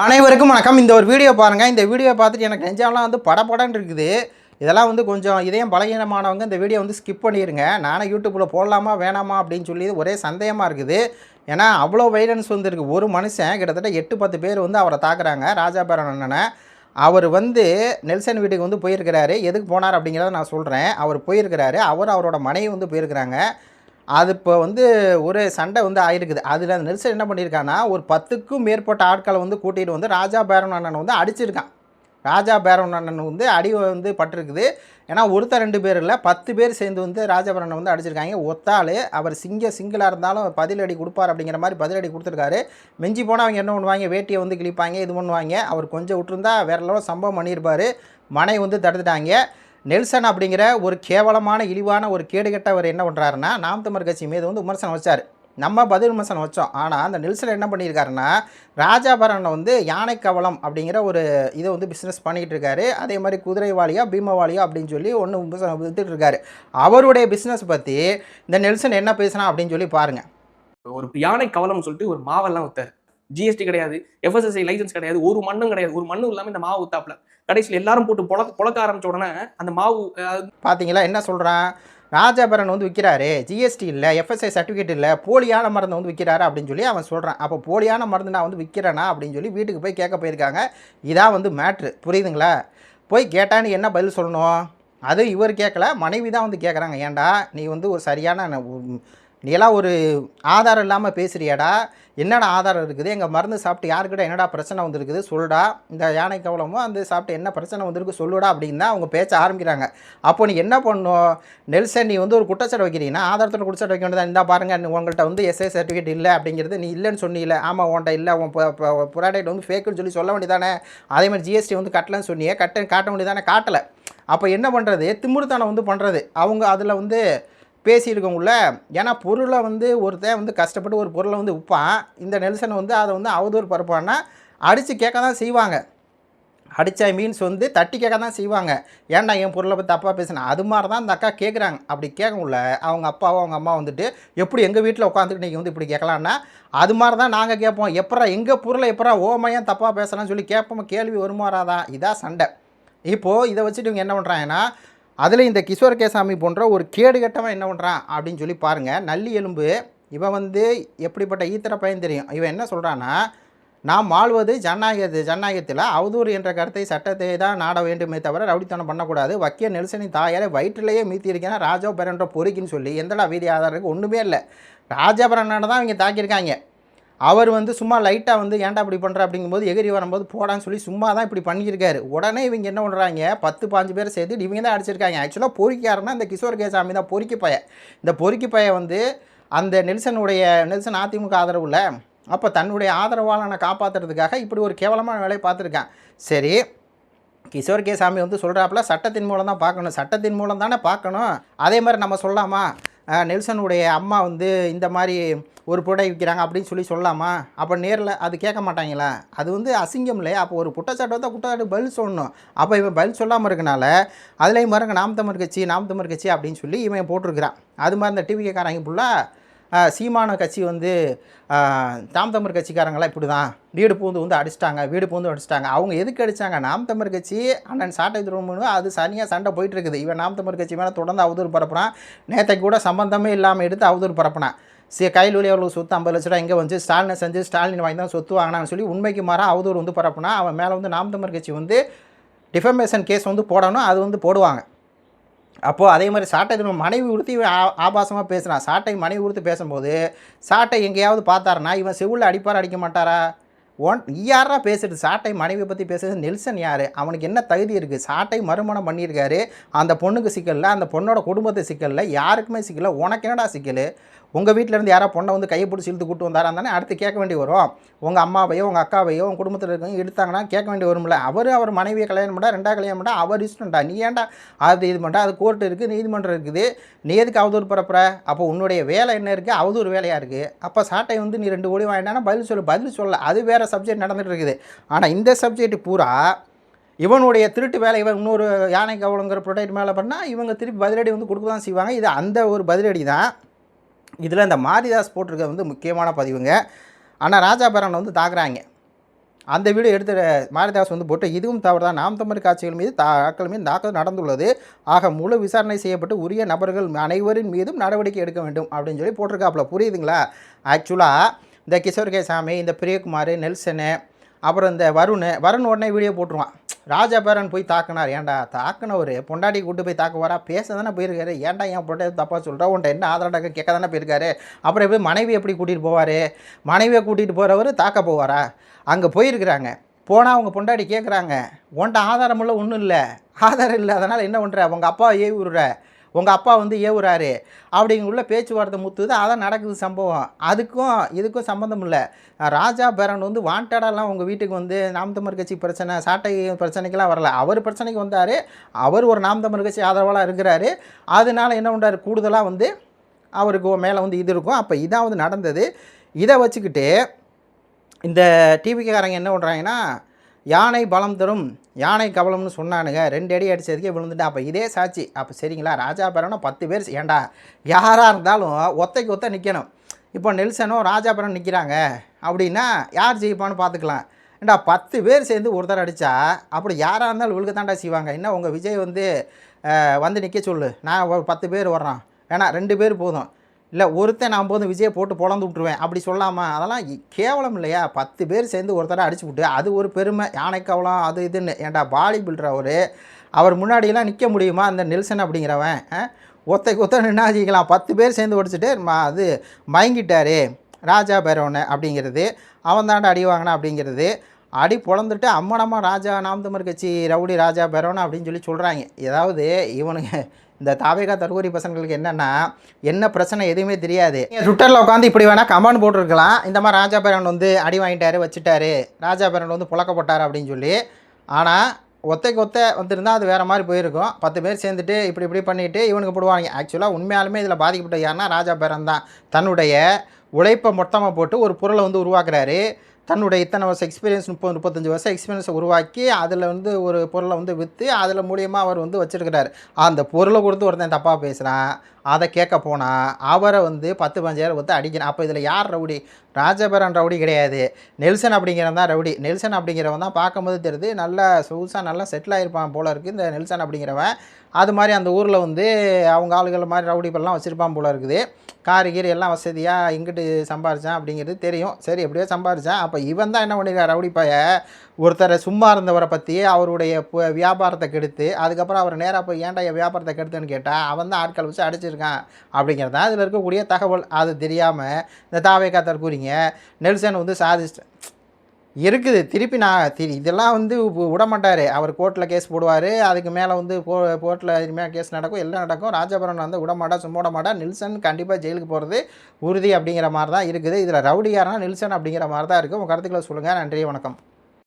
அனைவருக்கும் வணக்கம். இந்த ஒரு வீடியோ பாருங்கள். இந்த வீடியோ பார்த்துட்டு எனக்கு நெஞ்சம்லாம் வந்து படபடன்னு இருக்குது. இதெல்லாம் வந்து கொஞ்சம் இதயம் பலகீனமானவங்க இந்த வீடியோ வந்து ஸ்கிப் பண்ணிடுங்க. நானே யூடியூப்பில் போடலாமா வேணாமா அப்படின்னு சொல்லி ஒரே சந்தேகமாக இருக்குது. ஏன்னா அவ்வளோ வைலன்ஸ் வந்து இருக்குது. ஒரு மனுஷன் கிட்டத்தட்ட 8-10 பேர் வந்து அவரை தாக்குறாங்க. ராஜாபுரம் அண்ணனை. அவர் வந்து நெல்சன் வீட்டுக்கு வந்து போயிருக்கிறாரு. எதுக்கு போனார் அப்படிங்கிறத நான் சொல்கிறேன். அவர் போயிருக்கிறாரு. அவரோட மனைவி வந்து போயிருக்கிறாங்க. அது இப்போ வந்து ஒரு சண்டை வந்து ஆயிருக்குது. அதில் அந்த நெல்சன் என்ன பண்ணியிருக்கான்னா, ஒரு 10க்கும் மேற்பட்ட ஆட்களை வந்து கூட்டிகிட்டு வந்து ராஜா பேரன் அண்ணனை வந்து அடிச்சிருக்கான். ராஜா பேரன் அண்ணன் வந்து அடி வந்து பட்டிருக்குது. ஏன்னா ஒருத்தர் 2 பேர் இல்லை, 10 பேர் சேர்ந்து வந்து ராஜாபுரனை வந்து அடிச்சிருக்காங்க. ஒத்தாள் அவர் சிங்கிளாக இருந்தாலும் பதிலடி கொடுப்பார் அப்படிங்கிற மாதிரி பதிலடி கொடுத்துருக்காரு. மிஞ்சி போனால் அவங்க என்ன பண்ணுவாங்க, வேட்டியை வந்து கிழிப்பாங்க, இது பண்ணுவாங்க. அவர் கொஞ்சம் விட்டுருந்தா வேற லெவலில் சம்பவம் பண்ணியிருப்பார். மனை வந்து தடுத்துட்டாங்க. நெல்சன் அப்படிங்கிற ஒரு கேவலமான இழிவான ஒரு கேடுகட்டவர் என்ன பண்ணுறாருன்னா, நாம் தமிழர் கட்சி மீது வந்து விமர்சனம் வச்சார். நம்ம பதில் விமர்சனம் வச்சோம். ஆனால் அந்த நெல்சன் என்ன பண்ணியிருக்காருன்னா, ராஜாபுரனை வந்து யானை கவலம் அப்படிங்கிற ஒரு இதை வந்து பிஸ்னஸ் பண்ணிகிட்டு இருக்காரு. அதே மாதிரி குதிரைவாளியா பீமவாளியா அப்படின்னு சொல்லி ஒன்று வித்துட்டு இருக்காரு. அவருடைய பிஸ்னஸ் பற்றி இந்த நெல்சன் என்ன பேசுனா அப்படின்னு சொல்லி பாருங்கள். ஒரு யானை கவலம் சொல்லிட்டு ஒரு மாவெல்லாம் வித்தார். ஜிஎஸ்டி கிடையாது, எஃப்எஸ்எஸ்ஐ லைசன்ஸ் கிடையாது, ஒரு மண்ணும் கிடையாது. ஒரு மண்ணும் இல்லாமல் இந்த மாவு வித்தாப்புல கடைசியில் எல்லாரும் போட்டு பொழக்க ஆரம்பிச்ச உடனே அந்த மாவு பார்த்தீங்களா என்ன சொல்கிறான். ராஜாபுரன் வந்து விற்கிறாரு, ஜிஎஸ்டி இல்லை, எஃப்எஸ்ஐ சர்டிஃபிகேட் இல்லை, போலியான மருந்து வந்து விற்கிறாரு அப்படின்னு சொல்லி அவன் சொல்கிறான். அப்போ போலியான மருந்து நான் வந்து விற்கிறேனா அப்படின்னு சொல்லி வீட்டுக்கு போய் கேட்க போயிருக்காங்க. இதான் வந்து மேட்ரு, புரியுதுங்களா? போய் கேட்டான்னு என்ன பதில் சொல்லணும்? அது இவர் கேட்கல, மனைவி தான் வந்து கேட்குறாங்க. ஏன்டா நீ வந்து ஒரு சரியான நீலாம் ஒரு ஆதாரம் இல்லாமல் பேசுகிறியாடா? என்னடா ஆதாரம் இருக்குது? எங்கள் மருந்து சாப்பிட்டு யாருக்கிட்ட என்னடா பிரச்சனை வந்துருக்குது சொல்லுடா. இந்த யானை கவலமோ அந்த சாப்பிட்டு என்ன பிரச்சனை வந்திருக்கு சொல்லுடா அப்படின்னு தான் அவங்க பேச்ச ஆரம்பிக்கிறாங்க. அப்போ நீ என்ன பண்ணணும்? நெல்சன் நீ வந்து ஒரு குற்றச்சாட்டு வைக்கிறீங்கன்னா ஆதாரத்தோட குற்றச்சாட்டு வைக்க வேண்டியதான். இந்த பாருங்கள், உங்கள்கிட்ட வந்து எஸ்ஐ சர்டிஃபிகேட் இல்லை அப்படிங்கிறது நீ இல்லைன்னு சொன்னீங்களே. ஆமாம், உன்ட்ட இல்லை, உன் ப்ராடக்ட் வந்து ஃபேக்குன்னு சொல்லி சொல்ல வேண்டியதானே. அதேமாதிரி ஜிஎஸ்டி வந்து கட்டலன்னு சொன்னியே, காட்ட வேண்டியதானே, காட்டலை. அப்போ என்ன பண்ணுறது? திமிருத்தனம் வந்து பண்ணுறது. அவங்க அதில் வந்து பேசியிருக்கவங்கள. ஏன்னா பொருளை வந்து ஒருத்தன் வந்து கஷ்டப்பட்டு ஒரு பொருளை வந்து விற்பான். இந்த நெல்சனை வந்து அதை வந்து அவதூறு பரப்பான்னா அடித்து கேட்க தான் செய்வாங்க. அடித்தா மீன்ஸ் வந்து தட்டி கேட்க தான் செய்வாங்க. ஏன்டா என் பொருளை பற்றி தப்பாக பேசினேன். அது மாதிரி தான் இந்த அக்கா கேட்குறாங்க. அப்படி கேட்கக்குள்ள அவங்க அப்பாவோ அவங்க அம்மா வந்துட்டு எப்படி எங்கள் வீட்டில் உட்காந்துட்டு நீங்கள் வந்து இப்படி கேட்கலான்னா, அது மாதிரி தான் நாங்கள் கேட்போம். எப்படா எங்கள் பொருளை எப்படா ஓமையாக தப்பாக பேசலாம்னு சொல்லி கேட்போம். கேள்வி வருமாறாதான். இதான் சண்டை. இப்போது இதை வச்சுட்டு இவங்க என்ன பண்ணுறாங்கன்னா, அதில் இந்த கிஷோர் கேசாமி போன்ற ஒரு கேடுகட்டவன் என்ன பண்ணுறான் அப்படின்னு சொல்லி பாருங்கள். நல்லி எலும்பு இவன் வந்து எப்படிப்பட்ட ஈத்திர பயன் தெரியும். இவன் என்ன சொல்கிறான்னா, நாம் வாழ்வது ஜனநாயகத்தில் அவதூறு என்ற கருத்தை சட்டத்தை தான் நாட வேண்டுமே தவிர ரவுடித்தனம் பண்ணக்கூடாது. வக்கிய நெல்சனின் தாயாரை வயிற்றிலேயே மீத்தியிருக்கேன் ராஜாபுரன்ற பொறுக்கின்னு சொல்லி எந்தடா வீதி ஆதாரம் இருக்குது? ஒன்றுமே இல்லை. ராஜாபுரனான தான் இவங்க தாக்கியிருக்காங்க. அவர் வந்து சும்மா லைட்டாக வந்து ஏன்டா இப்படி பண்ணுற அப்படிங்கும்போது எகிரி வரும்போது போடான்னு சொல்லி சும்மா தான் இப்படி பண்ணியிருக்காரு. உடனே இவங்க என்ன பண்ணுறாங்க, 10-15 பேர் சேர்த்து இவங்க தான் அடிச்சிருக்காங்க. ஆக்சுவலாக பொறுக்கியாருன்னா இந்த கிஷோர் கேசாமி தான் பொறுக்கி பைய. இந்த பொறுக்கி பைய வந்து அந்த நெல்சன் அதிமுக ஆதரவில் அப்போ தன்னுடைய ஆதரவாளனை காப்பாற்றுறதுக்காக இப்படி ஒரு கேவலமான வேலையை பார்த்துருக்கான். சரி, கிஷோர் கேசாமி வந்து சொல்கிறாப்புல சட்டத்தின் மூலம் தான் பார்க்கணும். சட்டத்தின் மூலம் தானே பார்க்கணும். அதே மாதிரி நம்ம சொல்லலாமா, நெல்சனுடைய அம்மா வந்து இந்த மாதிரி ஒரு புடை விற்கிறாங்க அப்படின்னு சொல்லி சொல்லலாமா? அப்போ நேரில் அது கேட்க மாட்டாங்களா? அது வந்து அசிங்கம் இல்லையா? அப்போ ஒரு குற்றச்சாட்டு வந்தால் குற்றச்சாட்டு பதில் சொல்லணும். அப்போ இவன் பதில் சொல்லாமல் இருக்கனால அதுலேயும் பாருங்க நாம் தமிழர் கட்சி அப்படின்னு சொல்லி இவன் போட்டிருக்கிறான். அது மாதிரி இந்த டிவிக்காரங்க ஃபுல்லாக சீமான கட்சி வந்து நாம் தமிழர் கட்சிக்காரங்களாம் இப்படி தான் வீடு பூந்து அடிச்சிட்டாங்க. அவங்க எதுக்கு அடித்தாங்க? நாம் தமிழர் கட்சி அண்ணன் சாட்டை துரோகம்னு அது சரியாக சண்டை போயிட்டுருக்குது. இவன் நாம் தமிழர் கட்சி மேலே தொடர்ந்து அவதூறு பரப்புறான். நேற்றைக்கு கூட சம்பந்தமே இல்லாமல் எடுத்து அவதூறு பரப்புனான். கையில் வழி அவர்களுக்கு சொத்து 50 லட்ச ரூபா இங்கே வந்து ஸ்டாலின் வாங்கி தான் சொத்து வாங்கினான்னு சொல்லி உண்மைக்கு மாறாக அவதூறு வந்து பரப்புனா அவன் மேலே வந்து நாம் தமிழர் கட்சி வந்து டிஃபமேஷன் கேஸ் வந்து போடணும். அது வந்து போடுவாங்க. அப்போது அதே மாதிரி சாட்டை மனைவி உடுத்தி ஆபாசமாக பேசுகிறான். சாட்டை மனைவி உடுத்து பேசும்போது சாட்டை எங்கேயாவது பார்த்தாருன்னா இவன் செவுளில் அடிக்க மாட்டாரா? யாரா பேசுகிறது? சாட்டை மனைவியை பற்றி பேசுகிறது நெல்சன் யார்? அவனுக்கு என்ன தகுதி இருக்குது? சாட்டை மறுமணம் பண்ணியிருக்காரு. அந்த பொண்ணுக்கு சிக்கலில், அந்த பொண்ணோட குடும்பத்தை சிக்கலில், யாருக்குமே சிக்கலை. உனக்கு என்னடா சிக்கல்? உங்கள் வீட்டிலேருந்து யாரோ பொண்ணை வந்து கையை பிடிச்சி இழுத்து கூட்டு வந்தாரான் தானே அடுத்து கேட்க வேண்டி வரும். உங்கள் அம்மாவையோ உங்கள் அக்காவையோ உங்கள் குடும்பத்தில் இருக்கவங்க எடுத்தாங்கன்னா கேட்க வேண்டி வரும்ல. அவர் மனைவியை கல்யாணம் பண்ணா 2 கல்யாணம் பண்ணா அவர் இஷ்டம்டா. நீ ஏன்டா அது இது பண்ணுறா? அது கோர்ட்டு இருக்குது, நீதிமன்றம் இருக்குது. நீ எதுக்கு அவதூறு பரப்புற? அப்போ உன்னுடைய வேலை என்ன இருக்குது? அவதூறு வேலையாக இருக்குது. அப்போ சாட்டை வந்து நீ 2 கோடி வாங்கினா பதில் சொல்ல. அது வேறு சப்ஜெக்ட் நடந்துகிட்டு இருக்குது. ஆனால் இந்த சப்ஜெக்ட் பூரா இவனுடைய திருட்டு வேலை இவன் இன்னொரு யானை கவலங்கிற ப்ரொடக்ட் மேலே பண்ணால் இவங்க திருப்பி பதிலடி வந்து கொடுக்க தான் செய்வாங்க. இது அந்த ஒரு பதிலடி தான். இதில் இந்த மாரிதாஸ் போட்டிருக்க வந்து முக்கியமான பதிவுங்க. ஆனால் ராஜாபுரனை வந்து தாக்குறாங்க. அந்த வீடியோ எடுத்த மாரிதாஸ் வந்து போட்டு இதுவும் தவறு தான், நாம் தமிழ் கட்சிகள் மீது ஆட்கள் மீது தாக்குதல் நடந்துள்ளது, ஆக முழு விசாரணை செய்யப்பட்டு உரிய நபர்கள் அனைவரின் மீதும் நடவடிக்கை எடுக்க வேண்டும் அப்படின்னு சொல்லி போட்டிருக்காப்புல. புரியுதுங்களா? ஆக்சுவலாக இந்த கிஷோர் கேசாமி, இந்த பிரியகுமார், நெல்சனு, அப்புறம் இந்த வருண் உடனே வீடியோ போட்டுருவான், ராஜா பேரன் போய் தாக்குனார். ஏன்டா தாக்குனவர் பொண்டாட்டி கூட்டு போய் தாக்குவாரா? பேச தானே போயிருக்காரு. ஏன்டா ஏன் பொண்டாட்டி தப்பாக சொல்கிறா? உன்ட்ட என்ன ஆதரவாக கேட்க தானே போயிருக்காரு. அப்புறம் எப்படி மனைவி எப்படி கூட்டிகிட்டு போவார்? மனைவியை கூட்டிகிட்டு போகிறவர் தாக்க போவாரா? அங்கே போயிருக்கிறாங்க. போனால் அவங்க பொண்டாட்டி கேட்குறாங்க, உன்ட்ட ஆதாரமெல்லாம் ஒன்றும் இல்லை, ஆதாரம் இல்லை, அதனால் என்ன பண்ணுற? உங்கள் அப்பா ஏவி விடுற, உங்கள் அப்பா வந்து ஏவுறாரு அப்படிங்குள்ள பேச்சுவார்த்தை முத்துது. அதான் நடக்குது சம்பவம். அதுக்கும் இதுக்கும் சம்மந்தம் இல்லை. ராஜா பேரன் வந்து வாண்டடாலாம் உங்கள் வீட்டுக்கு வந்து நாம் தமிழர் கட்சி பிரச்சனை, சாட்டை பிரச்சனைக்கெல்லாம் வரல. அவர் பிரச்சனைக்கு வந்தார். அவர் ஒரு நாம் தமிழர் கட்சி ஆதரவாளாக இருக்கிறாரு. அதனால என்ன பண்ணுறாரு, கூடுதலாக வந்து அவருக்கு மேலே வந்து இது இருக்கும். அப்போ இதான் வந்து நடந்தது. இதை வச்சுக்கிட்டு இந்த டிவிக்காரங்க என்ன பண்ணுறாங்கன்னா, யானை பலம் தரும், யானை கவலம்னு சொன்னானுங்க, 2 அடி அடித்ததுக்கே விழுந்துட்டு. அப்போ இதே சாட்சி. அப்போ சரிங்களா, ராஜா பேரனும் 10 பேர், ஏண்டா யாராக இருந்தாலும் ஒத்தைக்கு ஒத்த நிற்கணும். இப்போ நெல்சனும் ராஜா பேரன் நிற்கிறாங்க அப்படின்னா யார் ஜெயிப்பான்னு பார்த்துக்கலாம். ஏண்டா 10 பேர் சேர்ந்து ஒருத்தர் அடித்தா அப்படி யாராக இருந்தாலும் விழுக்க தாண்டா செய்வாங்க. என்ன உங்கள் விஜய் வந்து நிற்க சொல்லு, நான் ஒரு 10 பேர் வர்றான், ஏன்னா 2 பேர் போதும், இல்லை ஒருத்தன் நான் போதும் விஜயை போட்டு பொழந்து விட்ருவேன் அப்படி சொல்லாமா? அதெல்லாம் கேவலம் இல்லையா? 10 பேர் சேர்ந்து ஒருத்தரை அடிச்சு விட்டு அது ஒரு பெருமை, யானைக்கவலம் அது இதுன்னு. ஏன்டா பாடி பில்டர் அவர் முன்னாடியெல்லாம் நிற்க முடியுமா அந்த நெல்சன் அப்படிங்கிறவன்? ஒத்தைக்கு ஒத்த நின்னா ஜெயிக்கலாம். 10 பேர் சேர்ந்து ஒடிச்சிட்டு அது மயங்கிட்டார் ராஜா பேரவனை அப்படிங்கிறது, அவன் தாண்டா அடி வாங்கினா அப்படிங்கிறது. அடி பொழந்துட்டு அம்மனம்மா ராஜா நாம் தமிழர் கட்சி ரவுடி ராஜா பேரவனை அப்படின்னு சொல்லி சொல்கிறாங்க. ஏதாவது இவனுங்க இந்த தாவேகா தற்கூரி பசங்களுக்கு என்னென்னா என்ன பிரச்சனை எதுவுமே தெரியாது. ட்விட்டரில் உட்காந்து இப்படி வேணால் கமெண்ட் போட்டிருக்கலாம், இந்த மாதிரி ராஜா பேரன் வந்து அடி வாங்கிட்டாரு வச்சுட்டாரு, ராஜா பேரன் வந்து புழக்கப்பட்டார் அப்படின்னு சொல்லி. ஆனால் ஒத்தைக்கு ஒத்த வந்துருந்தால் அது வேறு மாதிரி போயிருக்கும். 10 பேர் சேர்ந்துட்டு இப்படி பண்ணிவிட்டு இவனுக்கு போடுவாங்க. ஆக்சுவலாக உண்மையாலுமே இதில் பாதிக்கப்பட்ட யாருன்னா ராஜா பேரன் தான். தன்னுடைய உழைப்பை மொத்தமாக போட்டு ஒரு பொருளை வந்து உருவாக்குறாரு. தன்னுடைய இத்தனை வருஷம் எக்ஸ்பீரியன்ஸ் 30-35 வருஷம் எக்ஸ்பீரியன்ஸை உருவாக்கி அதில் வந்து ஒரு பொருளை வந்து விற்று அதில் மூலியமாக அவர் வந்து வச்சுருக்கிறார். அந்த பொருளை கொடுத்து ஒருத்தன் தப்பாக பேசுகிறான், அதை கேட்க போனால் அவரை வந்து 10-15 வந்து அடிக்கணும். அப்போ இதில் யார் ரவுடி? ராஜபேரன் ரவுடி கிடையாது, நெல்சன் அப்படிங்கிறவன் தான் ரவுடி. நெல்சன் அப்படிங்கிறவன் தான் பார்க்கும்போது தெரியுது நல்லா சொகுசாக நல்லா செட்டில் ஆகிருப்பான் போல இருக்குது இந்த நெல்சன் அப்படிங்கிறவன். அது மாதிரி அந்த ஊரில் வந்து அவங்க ஆளுகள் மாதிரி ரவுடி பல்லாம் வச்சுருப்பான் போல இருக்குது. காரு கீரு எல்லாம் வசதியாக இங்கிட்டு சம்பாரித்தான் அப்படிங்கிறது தெரியும். சரி எப்படியோ சம்பாரித்தான். அப்போ இவன் தான் என்ன பண்ணிருக்கார், ரவுடி பைய ஒருத்தரை சும்மா இருந்தவரை பற்றி அவருடைய வியாபாரத்தை கெடுத்து அதுக்கப்புறம் அவர் நேராக போய் ஏன்டா என் வியாபாரத்தை கெடுத்துன்னு கேட்டால் அவன் தான் ஆட்கள் வச்சு அடிச்சிருக்கான் அப்படிங்கிறது தான் இதில் இருக்கக்கூடிய தகவல். அது தெரியாமல் இந்த தாவேகா தற்கூறிங்க நெல்சன் வந்து சாதிச்சிட்டு இருக்குது. திருப்பி இதெல்லாம் வந்து விட மாட்டார். அவர் கோர்ட்டில் கேஸ் போடுவார், அதுக்கு மேலே வந்து கோர்ட்டில் இனிமேல் கேஸ் நடக்கும், எல்லாம் நடக்கும். ராஜபுரம் வந்து விட சும்மா விட மாட்டா. நெல்சன் கண்டிப்பாக ஜெயிலுக்கு போகிறது உறுதி அப்படிங்கிற மாதிரி தான் இருக்குது. இதில் ரவுடி யாருன்னா நெல்சன் அப்படிங்கிற மாதிரி தான் இருக்குது. உங்கள் கருத்துக்களை சொல்லுங்கள். நன்றி, வணக்கம்.